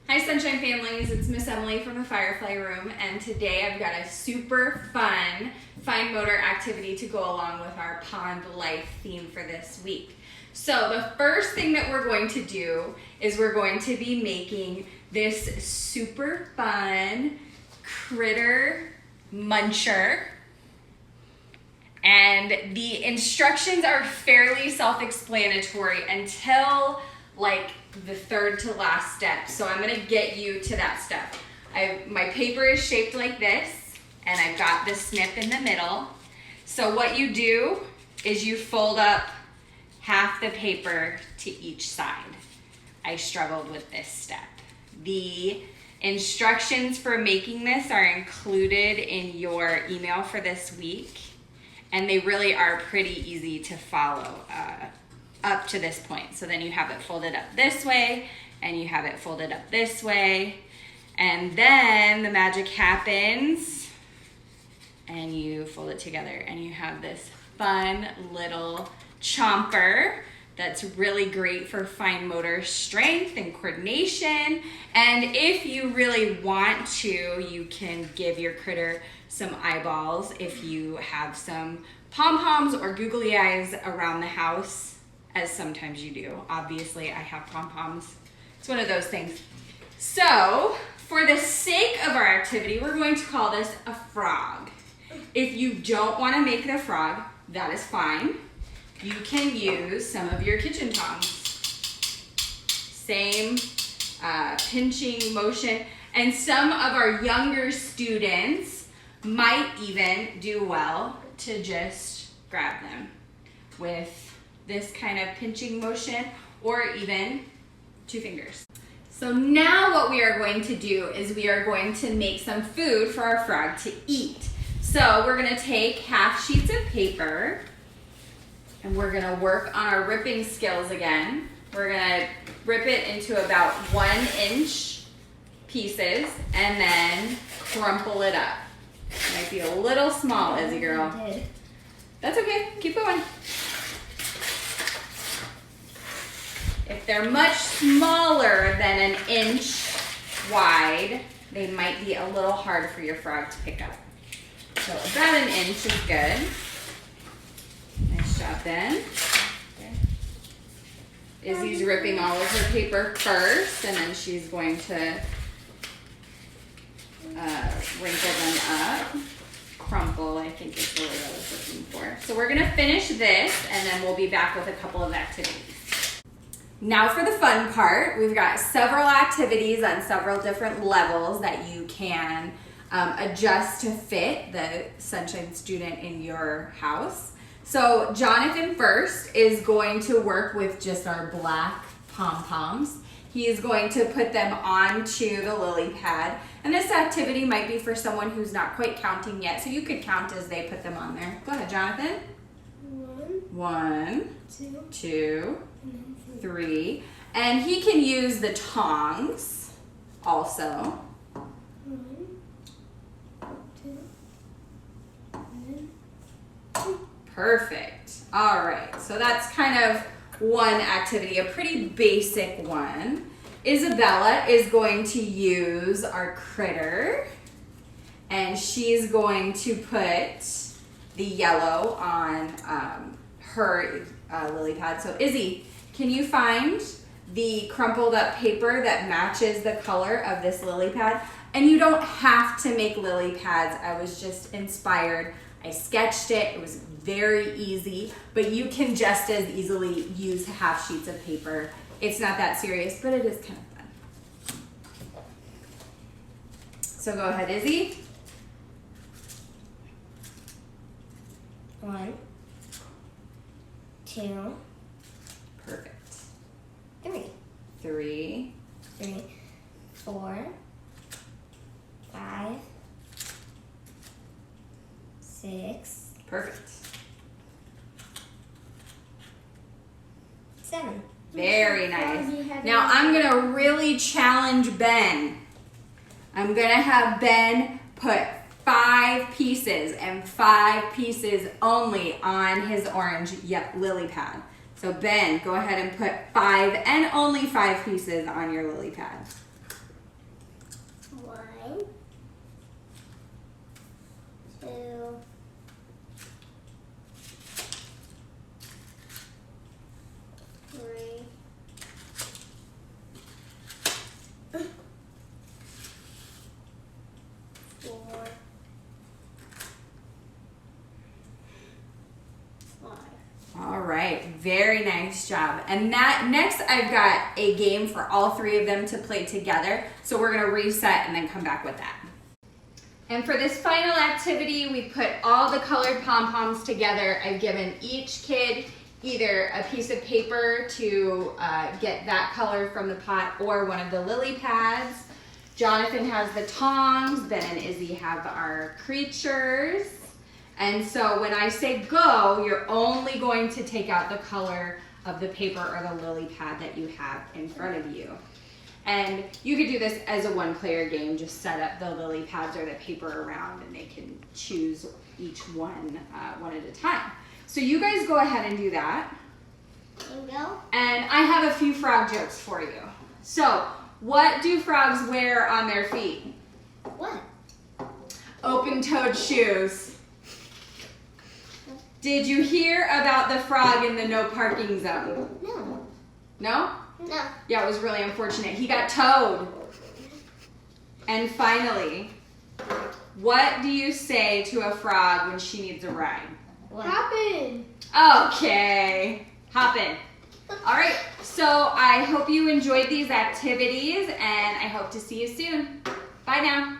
Hi Sunshine families, it's Miss Emily from the Firefly Room, and today I've got a super fun fine motor activity to go along with our pond life theme for this week. So the first thing that we're going to do is we're going to be making this super fun critter muncher. And the instructions are fairly self-explanatory until like the third to last step. So I'm gonna get you to that step. My paper is shaped like this, and I've got the snip in the middle. So what you do is you fold up half the paper to each side. I struggled with this step. The instructions for making this are included in your email for this week, and they really are pretty easy to follow up to this point. So then you have it folded up this way, and you have it folded up this way, and then the magic happens, and you fold it together, and you have this fun little chomper that's really great for fine motor strength and coordination. And if you really want to, you can give your critter some eyeballs if you have some pom-poms or googly eyes around the house, as sometimes you do. Obviously, I have pom-poms. It's one of those things. So, for the sake of our activity, we're going to call this a frog. If you don't want to make it a frog, that is fine. You can use some of your kitchen tongs. Same pinching motion. And some of our younger students might even do well to just grab them with this kind of pinching motion, or even 2 fingers. So now what we are going to do is we are going to make some food for our frog to eat. So we're gonna take half sheets of paper, and we're gonna work on our ripping skills again. We're gonna rip it into about 1-inch pieces and then crumple it up. It might be a little small, Izzy girl. That's okay, keep going. If they're much smaller than 1 inch wide, they might be a little hard for your frog to pick up. So about 1 inch is good. Nice job, Ben. Okay. Izzy's ripping all of her paper first, and then she's going to wrinkle them up. Crumple, I think is the word I was looking for. So we're gonna finish this, and then we'll be back with a couple of activities. Now for the fun part, we've got several activities on several different levels that you can adjust to fit the Sunshine student in your house. So Jonathan first is going to work with just our black pom-poms. He is going to put them onto the lily pad. And this activity might be for someone who's not quite counting yet, so you could count as they put them on there. Go ahead, Jonathan. 1, 2, 3. And he can use the tongs also. 1, 2. Perfect. All right, so that's kind of one activity, a pretty basic one. Isabella is going to use our critter, and she's going to put the yellow on her lily pad. So Izzy, can you find the crumpled up paper that matches the color of this lily pad? And you don't have to make lily pads. I was just inspired. I sketched it. It was very easy, but you can just as easily use half sheets of paper. It's not that serious, but it is kind of fun. So go ahead, Izzy. 1, 2. Perfect. 3, 3, 4, 5, 6. Perfect. 7. Very nice. Now I'm gonna really challenge Ben. I'm gonna have Ben put 5 pieces and 5 pieces only on his orange lily pad. So Ben, go ahead and put 5 and only 5 pieces on your lily pad. 1, 2, 3, 4, 5. All right, very nice job. And that next I've got a game for all three of them to play together. So we're gonna reset and then come back with that. And for this final activity, we put all the colored pom-poms together. I've given each kid either a piece of paper to get that color from the pot or one of the lily pads. Jonathan has the tongs, Ben and Izzy have our creatures. And so when I say go, you're only going to take out the color of the paper or the lily pad that you have in front of you. And you could do this as a one-player game, just set up the lily pads or the paper around and they can choose each one one at a time. So you guys go ahead and do that. And go. And I have a few frog jokes for you. So, what do frogs wear on their feet? What? Open-toed shoes. Did you hear about the frog in the no parking zone? No. No? No. Yeah, it was really unfortunate. He got towed. And finally, what do you say to a frog when she needs a ride? What? Happened. Okay, hop in. All right, so I hope you enjoyed these activities and I hope to see you soon. Bye now.